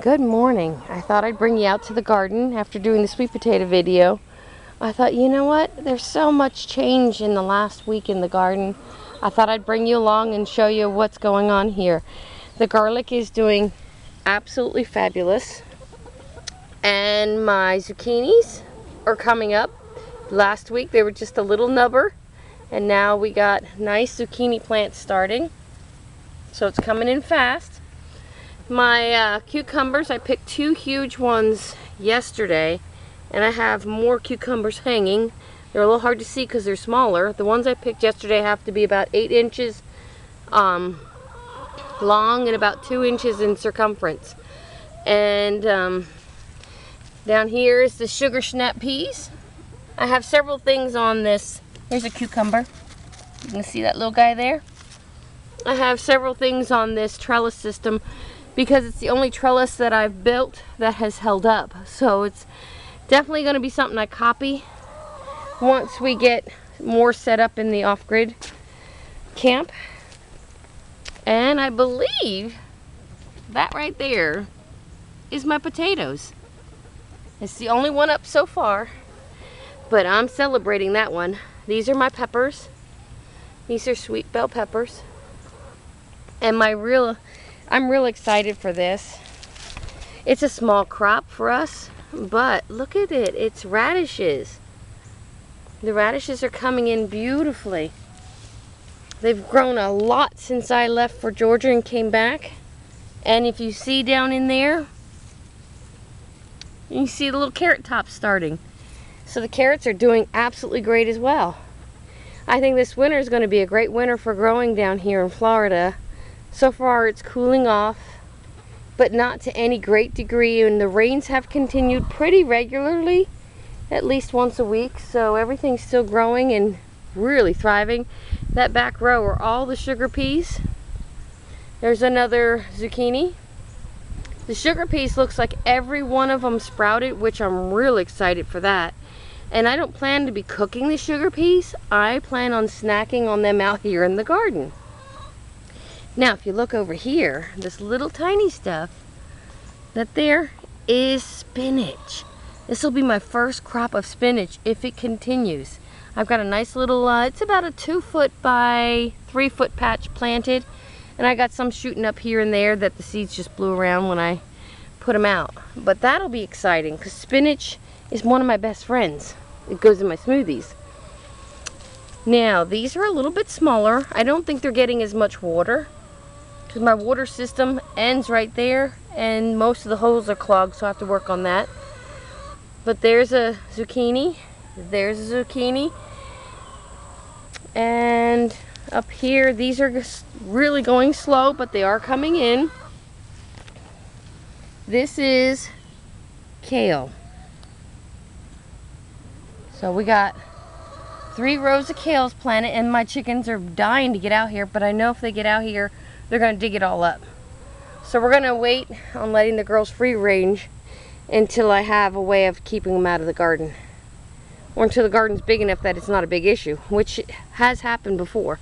Good morning. I thought I'd bring you out to the garden after doing the sweet potato video. I thought, you know what? There's so much change in the last week in the garden. I thought I'd bring you along and show you what's going on here. The garlic is doing absolutely fabulous. And my zucchinis are coming up. Last week they were just a little nubber. And now we got nice zucchini plants starting. So it's coming in fast. My cucumbers, I picked 2 huge ones yesterday, and I have more cucumbers hanging. They're a little hard to see because they're smaller. The ones I picked yesterday have to be about 8 inches long and about 2 inches in circumference. And down here is the sugar snap peas. I have several things on this. Here's a cucumber. You can see that little guy there. I have several things on this trellis system because it's the only trellis that I've built that has held up. So it's definitely going to be something I copy once we get more set up in the off-grid camp. And I believe that right there is my potatoes. It's the only one up so far, but I'm celebrating that one. These are my peppers. These are sweet bell peppers. And I'm real excited for this. It's a small crop for us, but look at it. It's radishes. The radishes are coming in beautifully. They've grown a lot since I left for Georgia and came back. And if you see down in there, you can see the little carrot tops starting. So the carrots are doing absolutely great as well. I think this winter is going to be a great winter for growing down here in Florida. So far it's cooling off, but not to any great degree, and the rains have continued pretty regularly, at least once a week, so everything's still growing and really thriving. That back row are all the sugar peas. There's another zucchini. The sugar peas looks like every one of them sprouted, which I'm really excited for that. And I don't plan to be cooking the sugar peas. I plan on snacking on them out here in the garden. Now, if you look over here, this little tiny stuff, that there is spinach. This will be my first crop of spinach if it continues. I've got a nice little, it's about a 2-foot by 3-foot patch planted. And I got some shooting up here and there that the seeds just blew around when I put them out. But that'll be exciting because spinach is one of my best friends. It goes in my smoothies. Now, these are a little bit smaller. I don't think they're getting as much water, because my water system ends right there and most of the holes are clogged, so I have to work on that. But there's a zucchini, there's a zucchini, and up here these are really going slow, but they are coming in. This is kale. So we got 3 rows of kales planted, and my chickens are dying to get out here, but I know if they get out here they're going to dig it all up. So we're going to wait on letting the girls free range until I have a way of keeping them out of the garden. Or until the garden's big enough that it's not a big issue, which has happened before.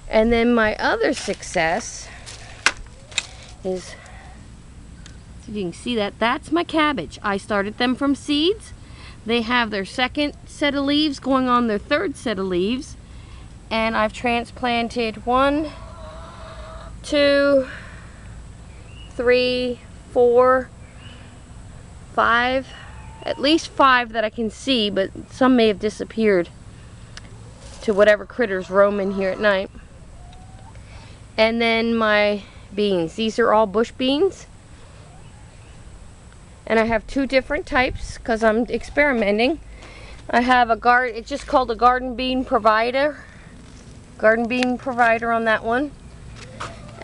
And then my other success is, see if you can see that, that's my cabbage. I started them from seeds. They have their 2nd set of leaves going on their 3rd set of leaves. And I've transplanted 1, 2, 3, 4, 5, at least 5 that I can see, but some may have disappeared to whatever critters roam in here at night. And then my beans. These are all bush beans. And I have 2 different types because I'm experimenting. I have a garden, it's just called a garden bean provider. Garden bean provider on that one.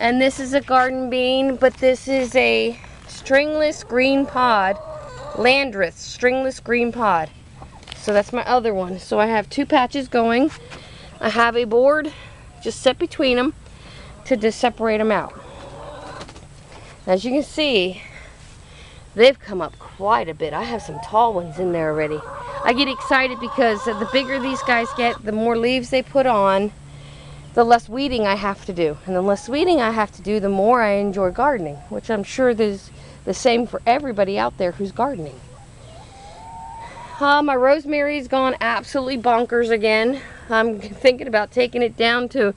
And this is a garden bean, but this is a stringless green pod. Landreth stringless green pod. So that's my other one. So I have 2 patches going. I have a board just set between them to just separate them out. As you can see, they've come up quite a bit. I have some tall ones in there already. I get excited because the bigger these guys get, the more leaves they put on, the less weeding I have to do. And the less weeding I have to do, the more I enjoy gardening, which I'm sure there's the same for everybody out there who's gardening. My rosemary's gone absolutely bonkers again. I'm thinking about taking it down to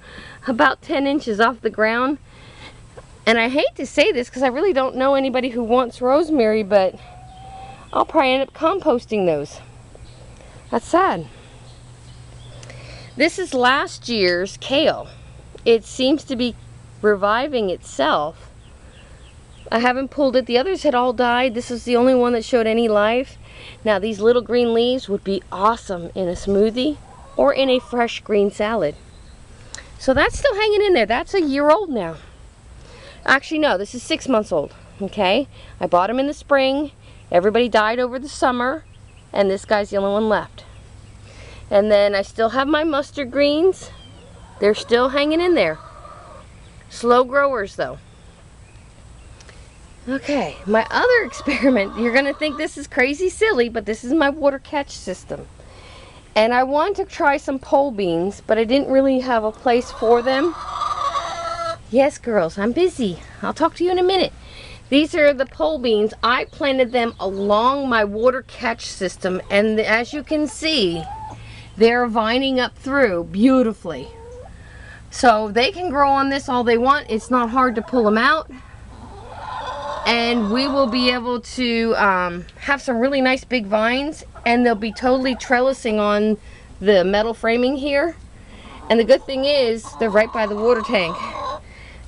about 10 inches off the ground. And I hate to say this because I really don't know anybody who wants rosemary, but I'll probably end up composting those. That's sad. This is last year's kale. It seems to be reviving itself. I haven't pulled it. The others had all died. This is the only one that showed any life. Now these little green leaves would be awesome in a smoothie or in a fresh green salad. So that's still hanging in there. That's a year old now. Actually, no, this is 6 months old. Okay, I bought them in the spring. Everybody died over the summer, and this guy's the only one left. And then I still have my mustard greens. They're still hanging in there. Slow growers though. Okay, my other experiment, you're gonna think this is crazy silly, but this is my water catch system. And I wanted to try some pole beans, but I didn't really have a place for them. Yes, girls, I'm busy. I'll talk to you in a minute. These are the pole beans. I planted them along my water catch system, and as you can see, they're vining up through beautifully. So they can grow on this all they want. It's not hard to pull them out. And we will be able to have some really nice big vines, and they'll be totally trellising on the metal framing here. And the good thing is they're right by the water tank.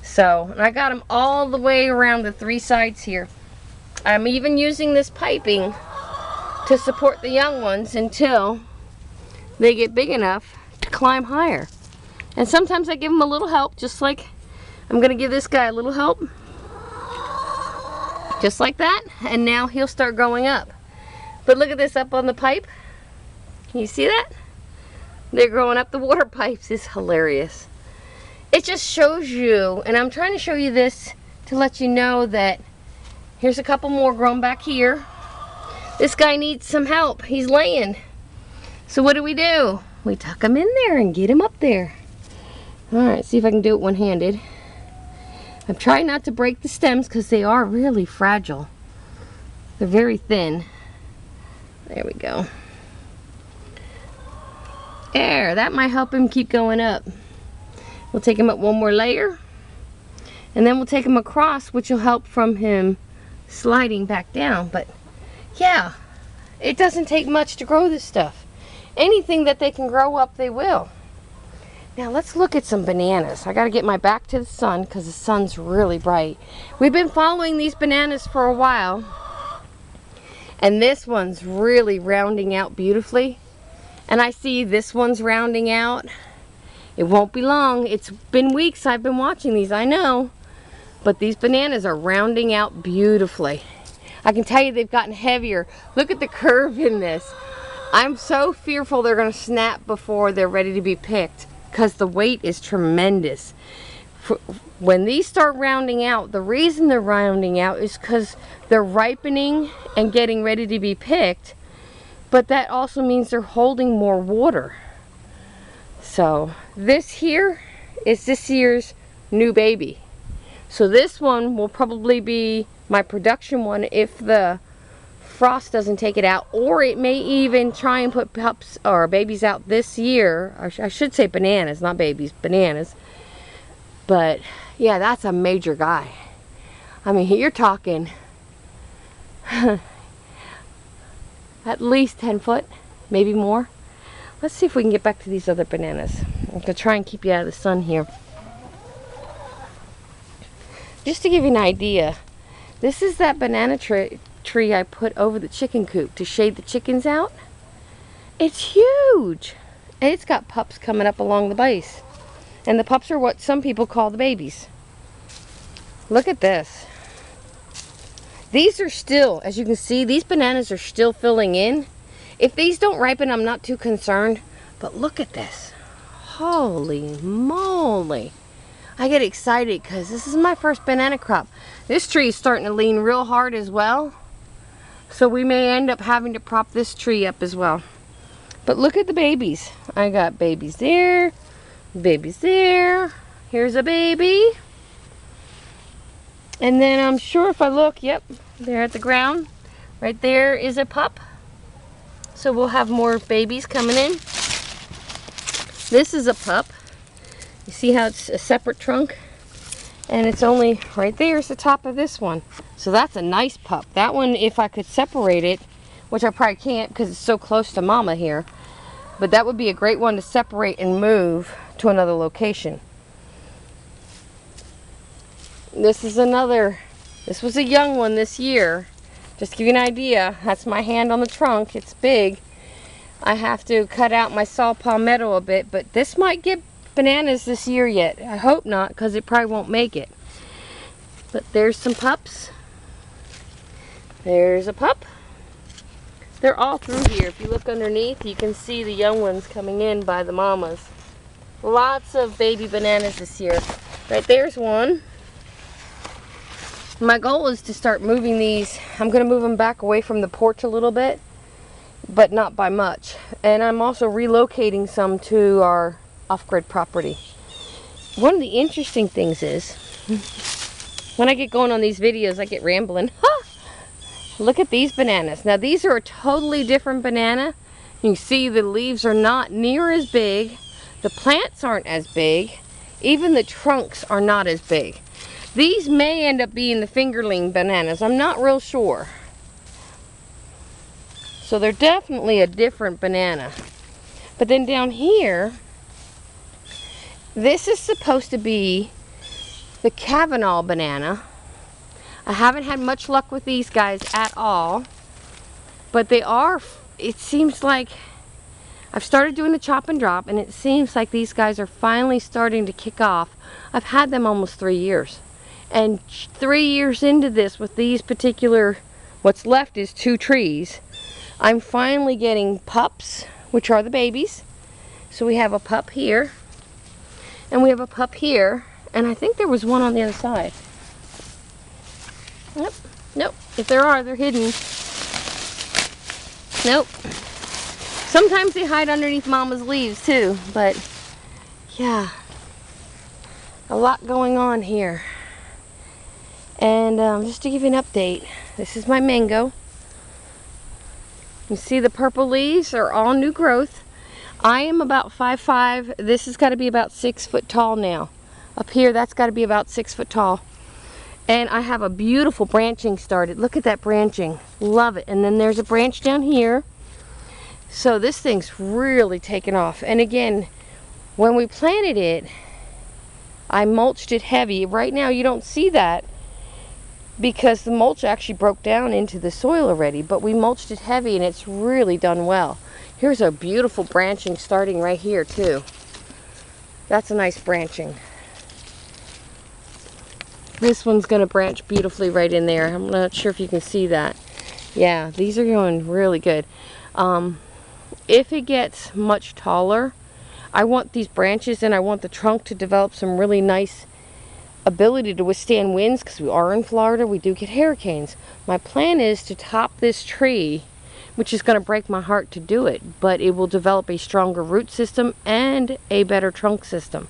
So, and I got them all the way around the 3 sides here. I'm even using this piping to support the young ones until they get big enough to climb higher. And sometimes I give them a little help, just like I'm going to give this guy a little help. Just like that, and now he'll start going up. But look at this up on the pipe. Can you see that? They're growing up the water pipes. It's hilarious. It just shows you, and I'm trying to show you this to let you know that here's a couple more grown back here. This guy needs some help. He's laying. So what do? We tuck him in there and get him up there. Alright, see if I can do it one-handed. I'm trying not to break the stems because they are really fragile. They're very thin. There we go. There, that might help him keep going up. We'll take him up one more layer, and then we'll take him across, which will help from him sliding back down. But yeah, it doesn't take much to grow this stuff. Anything that they can grow up, they will. Now let's look at some bananas. I got to get my back to the sun because the sun's really bright. We've been following these bananas for a while, and this one's really rounding out beautifully. And I see this one's rounding out. It won't be long. It's been weeks I've been watching these, I know. But these bananas are rounding out beautifully. I can tell you they've gotten heavier. Look at the curve in this. I'm so fearful they're going to snap before they're ready to be picked, because the weight is tremendous. When these start rounding out, the reason they're rounding out is because they're ripening and getting ready to be picked, but that also means they're holding more water. So this here is this year's new baby. So this one will probably be my production one if the frost doesn't take it out, or it may even try and put pups or babies out this year. I should say bananas, not babies, bananas. But yeah, that's a major guy. I mean, you're talking at least 10 foot, maybe more. Let's see if we can get back to these other bananas. I'm gonna try and keep you out of the sun here. Just to give you an idea, this is that banana tree I put over the chicken coop to shade the chickens out. It's huge, and it's got pups coming up along the base, and the pups are what some people call the babies. Look at this. These are still, as you can see, these bananas are still filling in. If these don't ripen, I'm not too concerned, but look at this. Holy moly. I get excited because this is my first banana crop. This tree is starting to lean real hard as well, so we may end up having to prop this tree up as well. But look at the babies. I got babies there, babies there. Here's a baby. And then I'm sure if I look, yep, there at the ground. Right there is a pup. So we'll have more babies coming in. This is a pup. You see how it's a separate trunk? And it's only, right there is the top of this one. So that's a nice pup. That one, if I could separate it, which I probably can't because it's so close to Mama here, but that would be a great one to separate and move to another location. This is another, this was a young one this year. Just to give you an idea, that's my hand on the trunk. It's big. I have to cut out my saw palmetto a bit, but this might get bananas this year yet. I hope not, because it probably won't make it. But there's some pups. There's a pup. They're all through here. If you look underneath, you can see the young ones coming in by the mamas. Lots of baby bananas this year. Right there's one. My goal is to start moving these. I'm going to move them back away from the porch a little bit, but not by much. And I'm also relocating some to our off-grid property. One of the interesting things is, when I get going on these videos, I get rambling. Look at these bananas. Now these are a totally different banana. You see the leaves are not near as big. The plants aren't as big. Even the trunks are not as big. These may end up being the fingerling bananas. I'm not real sure. So they're definitely a different banana. But then down here, this is supposed to be the Kavanaugh banana. I haven't had much luck with these guys at all. But they are, it seems like, I've started doing the chop and drop, and it seems like these guys are finally starting to kick off. I've had them almost 3 years. And 3 years into this with these particular, what's left is 2 trees. I'm finally getting pups, which are the babies. So we have a pup here, and we have a pup here, and I think there was one on the other side. Nope, nope. If there are, they're hidden. Nope. Sometimes they hide underneath Mama's leaves too, but yeah, a lot going on here. And just to give you an update, this is my mango. You see the purple leaves are all new growth. I am about 5'5". This has got to be about 6 foot tall now. Up here, that's got to be about 6 foot tall. And I have a beautiful branching started. Look at that branching. Love it. And then there's a branch down here. So this thing's really taken off. And again, when we planted it, I mulched it heavy. Right now, you don't see that, because the mulch actually broke down into the soil already, but we mulched it heavy and it's really done well. Here's a beautiful branching starting right here too. That's a nice branching. This one's going to branch beautifully right in there. I'm not sure if you can see that. Yeah, these are going really good. If it gets much taller, I want these branches and I want the trunk to develop some really nice ability to withstand winds, because we are in Florida, we do get hurricanes. My plan is to top this tree, which is going to break my heart to do it, but it will develop a stronger root system and a better trunk system.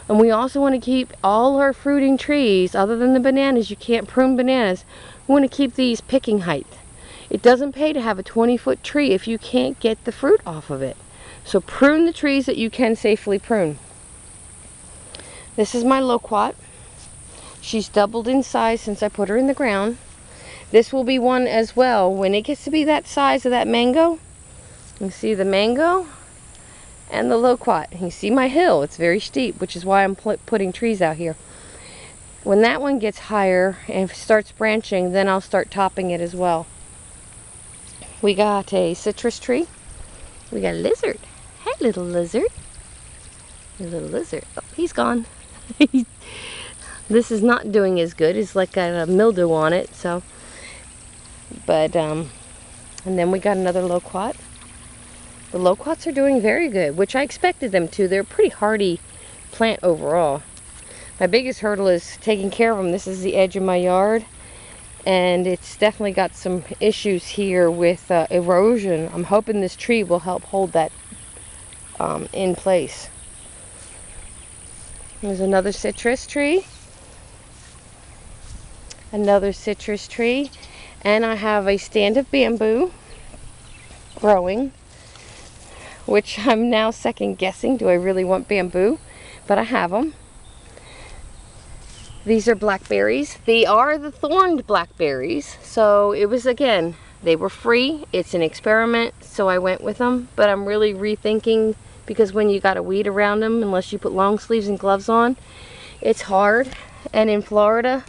And we also want to keep all our fruiting trees, other than the bananas, you can't prune bananas, we want to keep these picking height. It doesn't pay to have a 20-foot tree if you can't get the fruit off of it. So prune the trees that you can safely prune. This is my loquat. She's doubled in size since I put her in the ground. This will be one as well. When it gets to be that size of that mango, you see the mango and the loquat. You see my hill, it's very steep, which is why I'm putting trees out here. When that one gets higher and starts branching, then I'll start topping it as well. We got a citrus tree. We got a lizard. Hey, little lizard. Your little lizard. Oh, he's gone. This is not doing as good. It's like got a mildew on it, so. But, and then we got another loquat. The loquats are doing very good, which I expected them to. They're a pretty hardy plant overall. My biggest hurdle is taking care of them. This is the edge of my yard, and it's definitely got some issues here with erosion. I'm hoping this tree will help hold that in place. There's another citrus tree. another citrus tree, and I have a stand of bamboo growing, which I'm now second guessing. Do I really want bamboo? But I have them. These are blackberries. They are the thorned blackberries. So it was, again, they were free. It's an experiment, so I went with them. But I'm really rethinking, because when you got a weed around them, unless you put long sleeves and gloves on, it's hard. And in Florida,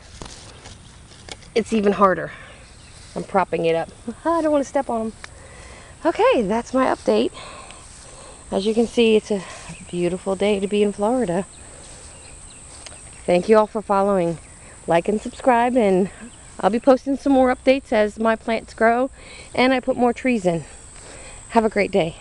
it's even harder. I'm propping it up. I don't want to step on them. Okay, that's my update. As you can see, it's a beautiful day to be in Florida. Thank you all for following. Like and subscribe, and I'll be posting some more updates as my plants grow and I put more trees in. Have a great day.